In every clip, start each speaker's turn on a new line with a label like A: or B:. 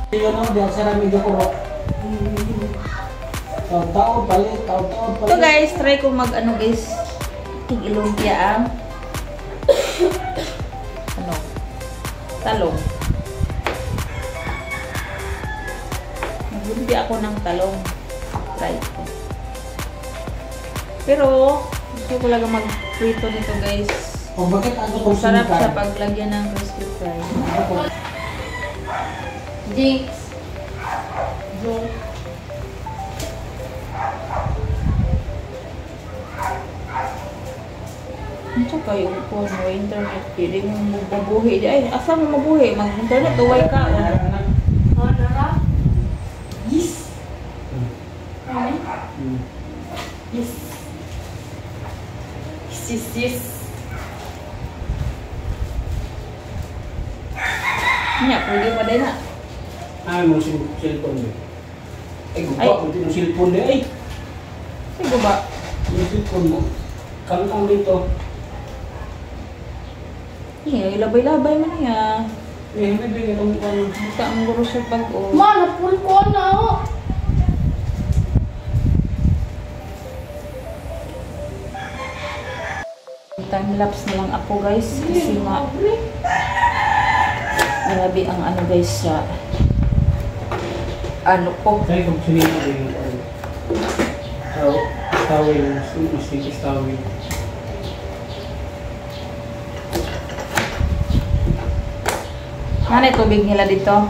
A: Yun ang dahil sa rami ko. Taon-taon palit, taon-taon palit.
B: Ito guys, try ko mag ano guys, tig-ilumpia ang ano, talong. Naglumpia ako ng talong. Try ko. Pero, gusto ko lang mag-prito nito guys.
A: O bakit ano kung
B: sarap siya paglagyan ng crispy fry. Jinx. Jinx. Tsaka yung phone o internet, pwede mo mabuhi. Ay, asa mo mabuhi? Mag-internet, tuway ka. O, nara? Yes. Ano? Yes. Yes. Nya, pwede pa din na.
A: Ay, mo cellphone din. Ay, gupa mo din yung cellphone din. Ay!
B: Ay, guba.
A: Yung cellphone mo. Kantang dito.
B: Eh, labay-labay man niya.
A: Eh, hindi din itong ano.
B: Basta ang guro sa bag-o.
C: Ma, napul ko na ako.
B: Time-lapse na lang ako guys. Kasi grabe ang ano guys sa ano ko.
A: Kaya kung sinima din yung ano. Tawin. Stickers tawin.
B: Nanay tubig nila dito.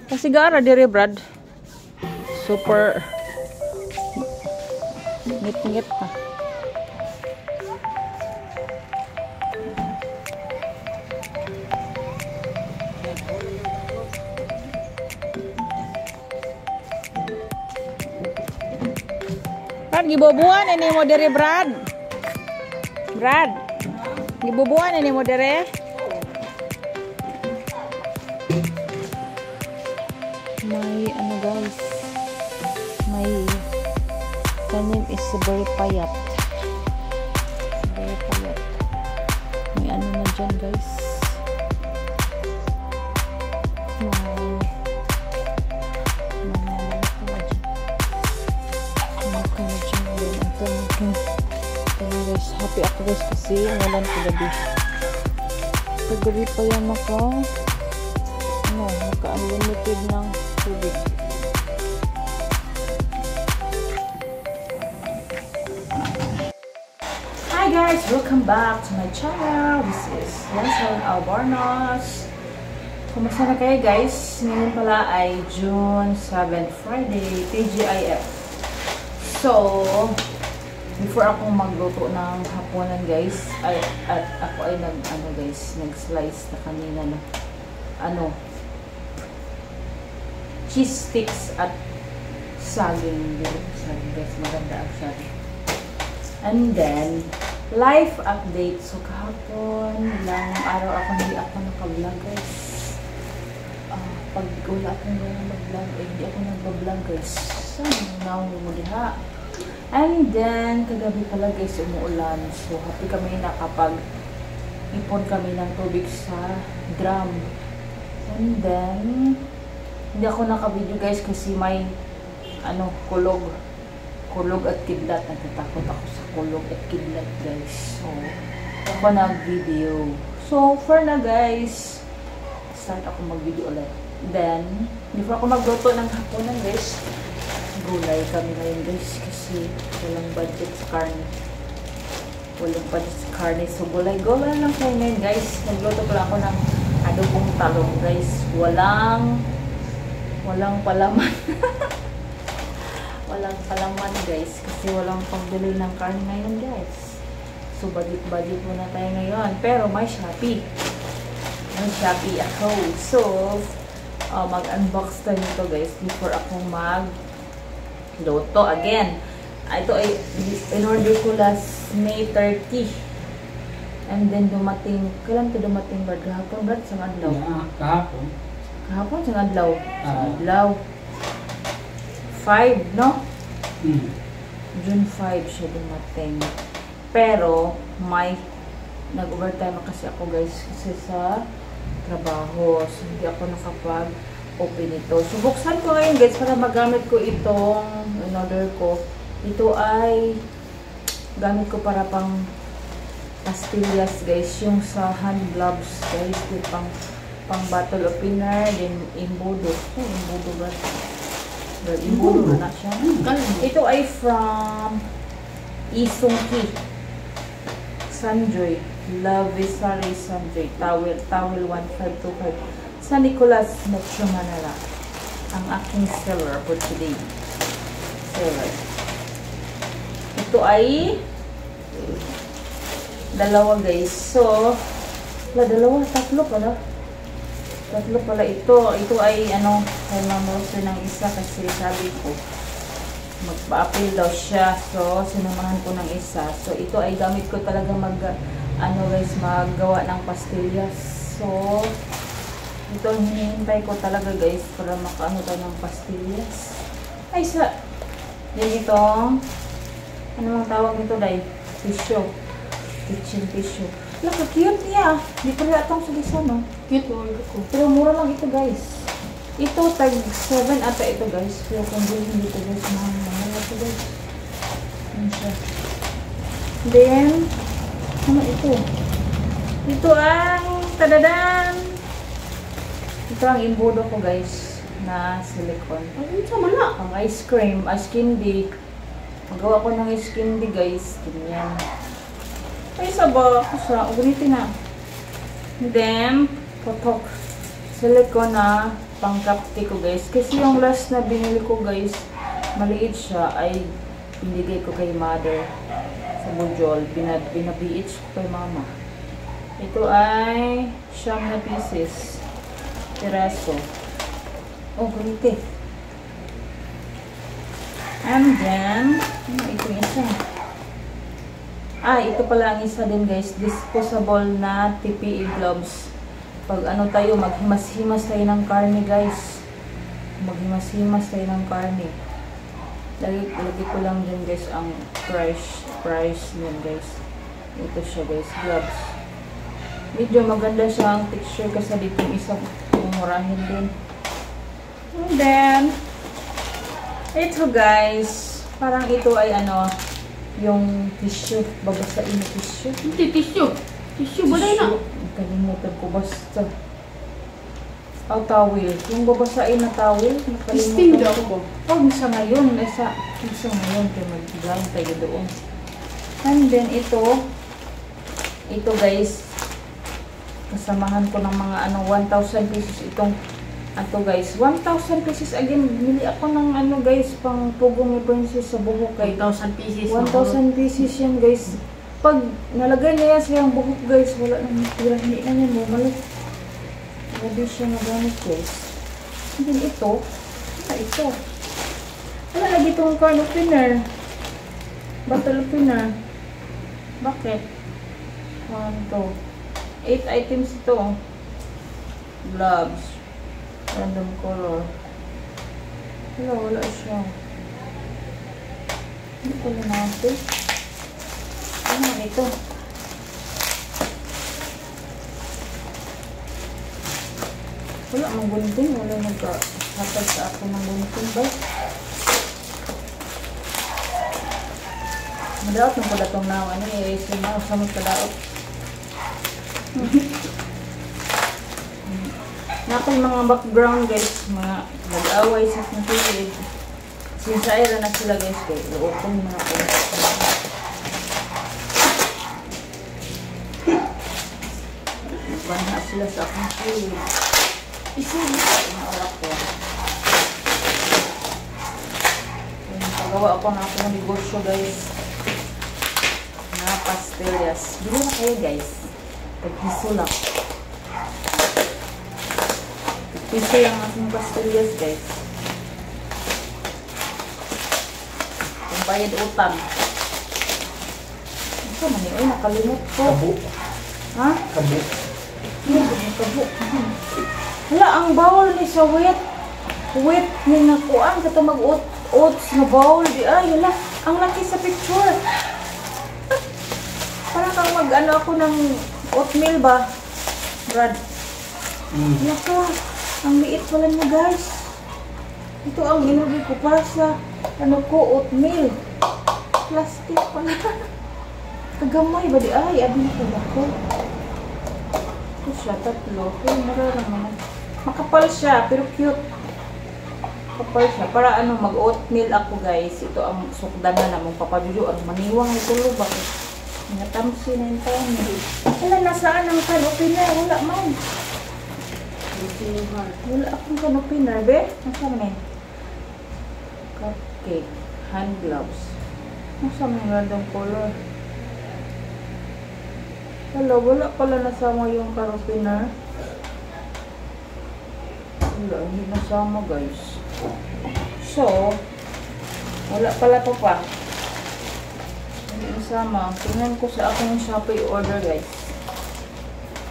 B: Pasigara dire Brad. Super ngit-ngit pa. Brad, gibubuan ini mo dire Brad. Brad, gibubuan ini mo dire. May ano guys, may tanim is very payat. Very payat. May ano na dyan guys. Guys, happy ako guys kasi walan kagabi. Kagabi pa yan naka-unlimited ng tubig. Hi guys! Welcome back to my channel. This is Nelson Albornoz. Kumusta na kayo guys? Ngayon pala ay June 7, Friday, TGIF. So, before akong magluto ng hapunan guys, at ako ay nag-slice na kanina na cheese sticks at saging. Saging guys, maganda ang saging. And then, life update. So, kahapon, ilang araw ako hindi ako naka-vlog guys. Pag wala akong mag-vlog, hindi ako nag-vlog guys. Saan na mo diha? And then, kagabi pala guys, umuulan. So, happy kami na kapag ipon kami ng tubig sa drum. And then, hindi ako naka-video guys kasi may kulog at kidlat. Natatakot ako sa kulog at kidlat guys. So, ako nag-video. So, for na guys, start ako mag-video ulit. Then, before ako magluto ng hapunan guys, gulay kami ngayon guys kasi walang budget sa karne. Walang budget sa karne. So, gulay-gulay lang kayo ngayon guys. Nagluto pala ako ng adobong talong guys. Walang palaman. Walang palaman guys kasi walang pangbili ng karne ngayon guys. So budget muna tayo ngayon, pero may Shopee ako. So mag-unbox tayo nito guys before ako mag-luto again. Ito ay in-order ko last May 30 and then dumating, kailan ito dumating ba? Kahapon ba? Sa adlaw? Kahapon sa adlaw. Adlaw 5, no? June 5 siya dumating. Pero, may nag-overtime kasi ako guys kasi sa trabaho. So, hindi ako nakapag-open ito. So, buksan ko ngayon guys para magamit ko itong in-order ko. Ito ay gamit ko para pang pastillas guys. Yung sa hand gloves guys. Yung pang bottle opener. Then, imbudo. Imbudo ba? Imbudo na siya. Ito ay from Isungki. Sanjoy. Lavisari Sanjoy. Towel 1525. Sa Nicolas Metro Manila. Ang aking seller for today. Seller. Ito ay dalawa guys. So, tatlo pala ito. Ito ay kay mamoser ng isa kasi sabi ko magpa-appeal daw siya. So, sinamahan ko ng isa. So, ito ay gamit ko talaga maggawa ng pastillas. So, ito hinihintay ko talaga guys para makaano tayo ng pastillas. Ay, yan itong ano ang tawag nito dahil? Tissue. Kitchen tissue. Cute niya. Di pa rin atong sulisan, no? Cute ko. Pero mura lang ito, guys. Ito, tag 7 ata ito, guys. Pero kung bilhin dito, guys, mahal ito, guys. Yan siya. Then, ano ito? Ito ang, tadadan! Ito ang imbudo ko, guys, na silicone. Ay, sama na. Ang ice cream, ice candy. Magawa ko ng ice candy, guys. Ganyan. Ay, saba ako sa ulitin na. Then, potok. Silicone na pang-cupcake ko, guys. Kasi yung last na binili ko, guys, maliit siya, ay binigay ko kay mother sa Bujol. Binabiits ko kay mama. Ito ay siyam na pieces. Piraso. Oh, ulitin. And then, ito yung isa. Ito pala ang isa din guys, disposable na TPE gloves. Pag tayo, maghimas-himas tayo ng karne guys. Maghimas-himas tayo ng karne. Lagi ko lang dyan guys ang price nyan guys. Ito siya guys, gloves. Medyo maganda siya ang texture kasi dito yung isa mumurahin din. And then, ito guys, parang ito ay yung tissue, babasain na tissue.
C: Hindi, tissue. Tissue, balay na.
B: Kalimutan ko basta. Towel. Yung babasain na towel.
C: Steam daw ko.
B: Isa ngayon. Isa ngayon. Kaya mag-blind tayo doon. And then, ito guys, kasamahan ko ng mga 1,000 pesos itong guys, 1,000 pesos again. Bili ako ng guys, pang pugong ni Princess sa buhok kay
C: 1,000 pieces.
B: 1,000 pieces yan guys. Pag nalagay na yan sa yung buhok guys, wala nang matira. Hindi na yan bumalik. Grabe siya nagamit guys. And then ito. Wala lagi itong can opener. Bottle opener. Bakit? 1, 2. 8 items ito. Gloves. Random color. Wala siya. Hindi pala natin. Ano ito? Wala mang gunting. Wala nagka-hatag sa ako ng gunting ba? Madaot ng pala itong nawa. Ano i-erase yung nawa. Samot padaot. Napay mga background guys. Mga nag-away sa sintilid. Sinsayra na sila guys. Kaya i-open mga po. Banha sila sa akong silid. Isip mga oras ko. Pagawa ako na ako ng negosyo guys. Na pastillas. Bili na kayo guys. Pag-piso lang. Pag-piso yung aking pastillas guys. Kung bayad utang. Ito man yun. Nakalimot ko.
A: Kabo.
B: Ha?
A: Kabo.
B: Kabo. Hala, ang bowl ni sa wet. Wet ni nakuan. Kato mag-oats na bowl. Di ay, hala. Ang laki sa picture. Para kang mag-ano ako ng oatmeal ba? Brad. Hala ka. Ang liit pala niya guys. Ito ang inubi ko para sa ano ko, oatmeal. Plastic pala. Kagamay ba di ay? Abi na pala ko. Ito siya, tatlo. Pero mararang naman. Makapal siya, pero cute. Makapal siya. Para ano, mag-oatmeal ako guys. Ito ang sukdan na namang papaduyo. Ang maniwang ito lo. Bakit? Natamsi na yung taon. Wala, nasaan ang kanopiner? Wala man. Wala akong kanopiner, be? Nasaan na yun? Cupcake. Hand gloves. Nasaan yung random color? Hello, wala pala nasama yung carabiner. Wala, hindi nasama guys. So, wala pala to pa. Hindi nasama. Tingnan ko sa aking Shopee order guys.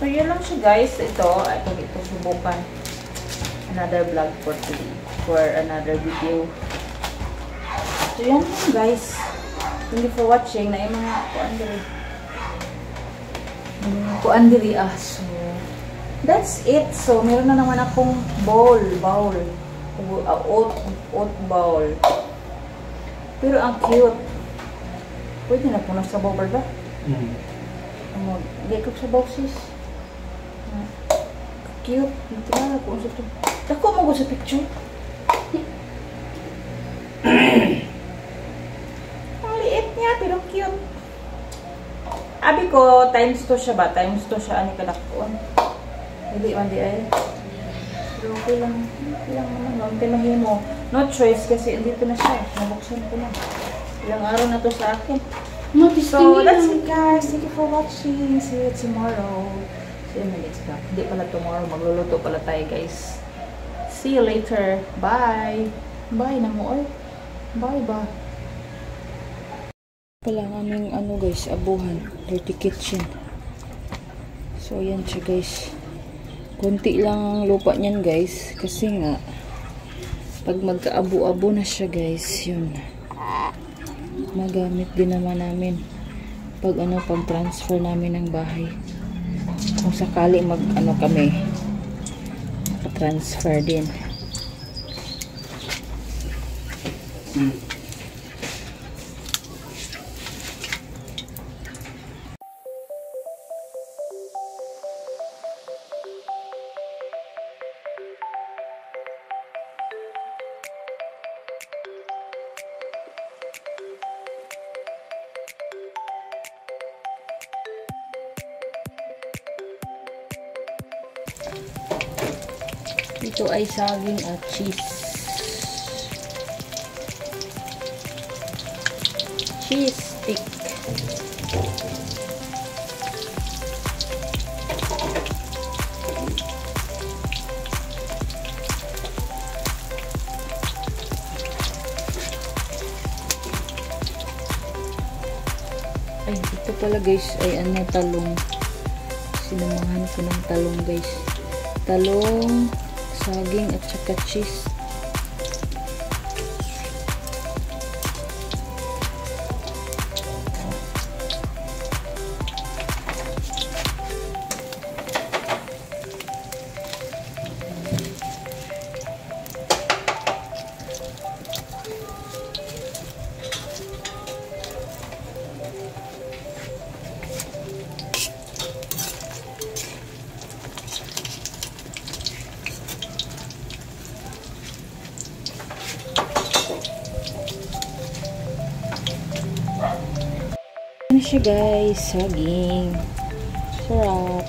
B: So, yun lang siya guys. Ito subukan. Another vlog for today. For another video. So, yan lang guys. Thank you for watching. Na yung mga kuan diri so that's it. So meron na naman akong bowl oat bowl, pero ang cute. Pwede na po na sa bowl ba? Gay ko sa boxes. Cute. Tingnan ko sa to. Dako mo ko sa picture. Ang liit niya pero cute. Abi ko, times 2 siya ba? Times 2 siya, ani kadakon. Hindi man di ay. Pero okay lang naman. Huwag mahimo. No choice kasi dito na siya. Nabuksan ko na. Ilang araw na to sa akin. So, that's it guys. Thank you for watching. See you tomorrow. See you in the next vlog. Hindi pala tomorrow. Magluluto pala tayo guys. See you later. Bye. Bye na mo. Bye ba. Pala ang aming ano guys, abuhan, dirty kitchen. So yan siya guys. Kunti lang ang lupa niyan guys, kasi nga pag magka-abo-abo na siya guys, yun. Magamit din naman namin pag ano, pag transfer namin ng bahay. Kung sakali mag ano kami, transfer din. Ito ay saging at cheese. Cheese stick. Ay, ito pala guys ay ano, talong. Sinamahan ko ng talong guys. Talong, saging at saka cheese. siya guys, saging. Sarap.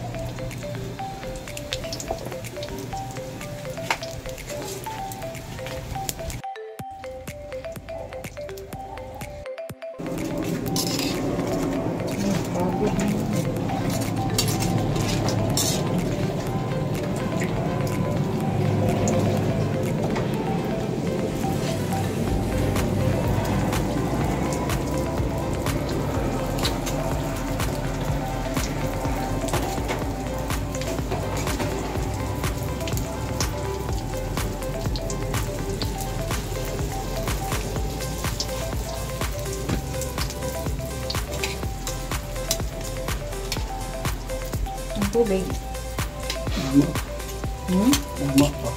B: Tubig.
A: Tama. Tama pa.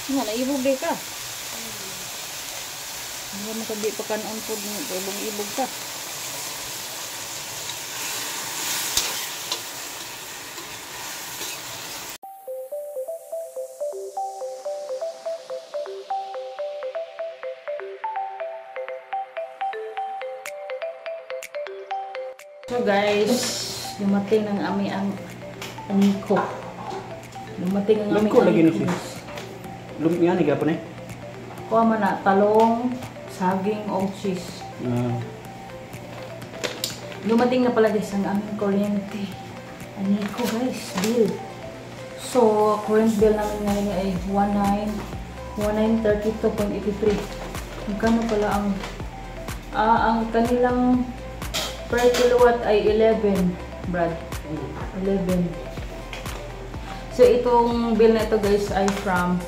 B: Nga, naibog di ka. Hindi mo kabi pa kanon po ibog ka. So guys, dumating ng ami ang aniko. Dumating ang ami
A: Lungko lagi ni
B: aniko.
A: sis. Lumpia ni gapon eh.
B: Kuha man na talong, saging o cheese. Dumating na pala guys ang aming kuryente. Aniko guys, bill. So, current bill namin ngayon ay 1932.83. Magkano pala ang kanilang per kilowatt ay 11, Brad. 11. So, itong bill na ito guys ay from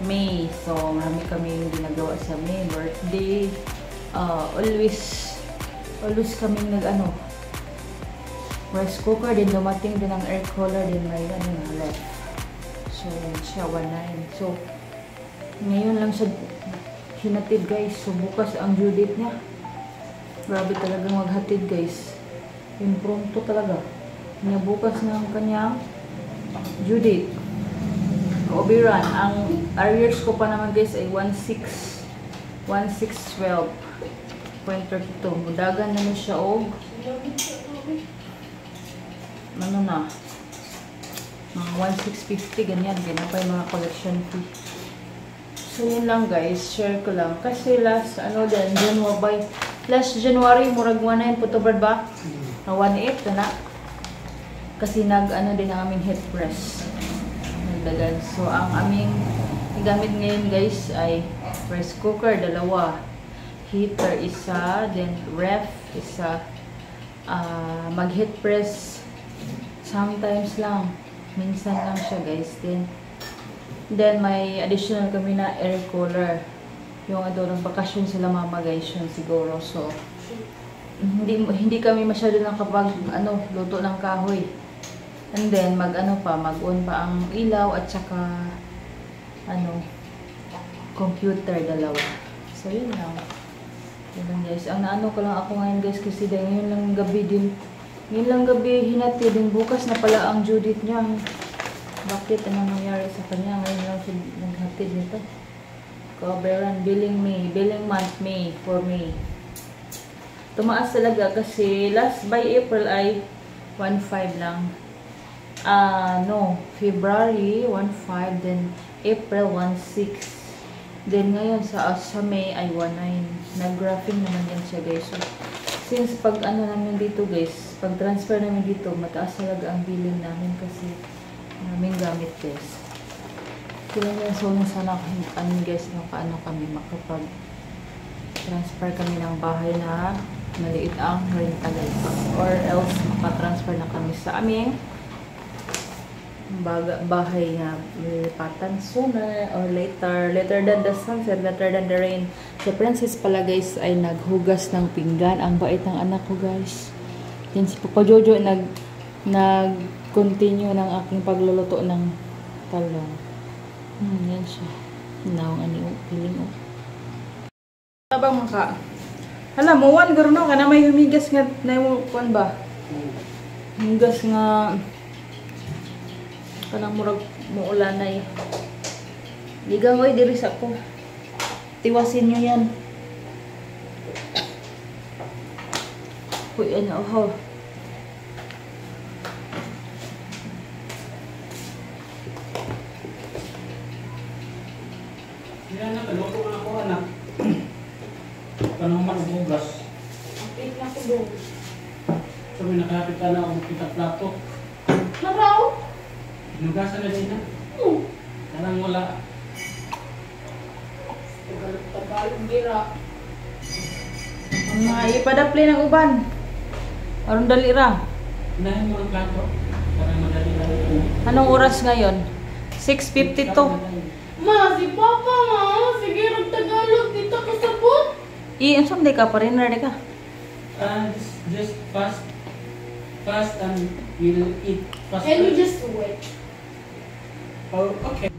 B: May. So, marami kami yung ginagawa sa May. Birthday. Always kaming rice cooker. Din dumating din ang air cooler. Din may ref. So, yun siya. 1.9. So, ngayon lang siya hinatid guys. So, bukas ang due date niya. Grabe talagang maghatid guys. Yung pronto talaga. Bukas na ang kanyang due date. Obiran, ang arrears ko pa naman guys ay 1612.32. Mudagan naman siya o ano na mga 1650 ganyan. Ganyan pa yung mga collection fee. So yun lang guys, share ko lang. Kasi last January, murag 1.9 po to ba? Na 1.8 na. Kasi din ang aming heat press. Nagdagan. So, ang aming gamit ngayon guys ay rice cooker, 2. Heater, 1. Then, ref, 1. Mag-heat press, sometimes lang. Minsan lang siya guys. Then may additional kami na air cooler. Yung ng bakasyon sila mama guys yun siguro. So, hindi kami masyado lang kapag luto ng kahoy. And then, mag-on pa ang ilaw at saka, computer, 2. So, yun lang. Yun lang guys. Ang naano ko lang ako ngayon guys kasi ngayon lang gabi hinatid. Din bukas na pala ang due date niya. Bakit? Anong nangyari sa kanya? Ngayon lang siya naghatid nito. Coveran, billing month, May, for May. Tumaas talaga kasi by April ay 1.5 lang. February 1.5, then April 1.6. Then ngayon sa May ay 1.9. Nag-graphing naman yan siya guys. So, since pag namin dito guys, pag transfer namin dito, mataas talaga ang billing namin kasi namin gamit guys. So sana guys, paano kami makapag transfer kami ng bahay na maliit ang renta guys. Or else makatransfer na kami sa aming bahay nga lipatan sooner or later than the sunset, later than the rain. Si Princess pala guys ay naghugas ng pinggan. Ang bait ng anak ko guys. Yan si Papa Jojo nag-continue ng aking pagluluto ng talong. Yan siya. Naong ani piling o. Tabang maka. Hala mo wan garo no kana may humigas nga na mo kuan ba? Humigas nga kanang murag muulanay. Ligaw oy diri sa ko. Tiwasin niyo yan. Uy, ano ho.
A: Yan na, kaloko na ako anak. Kanang manubugas.
C: Wait na ko doon.
A: Sabi nakapit ka na ako kita plato.
C: Naraw?
A: Hinugasan na din na. Parang wala.
C: Tagalog gira.
B: Ang mga ipadapli ng uban. Aron dali ra.
A: Unahin mo ang plato. Para madali na rin.
B: Anong oras ngayon? 6:52.
C: Ma, si Papa nga. Sige, Tagalog. Dito ka sabot.
B: Ansam day ka pa rin ready ka.
A: Just fast and we'll eat fast.
C: Can you just wait?
A: Oh, okay.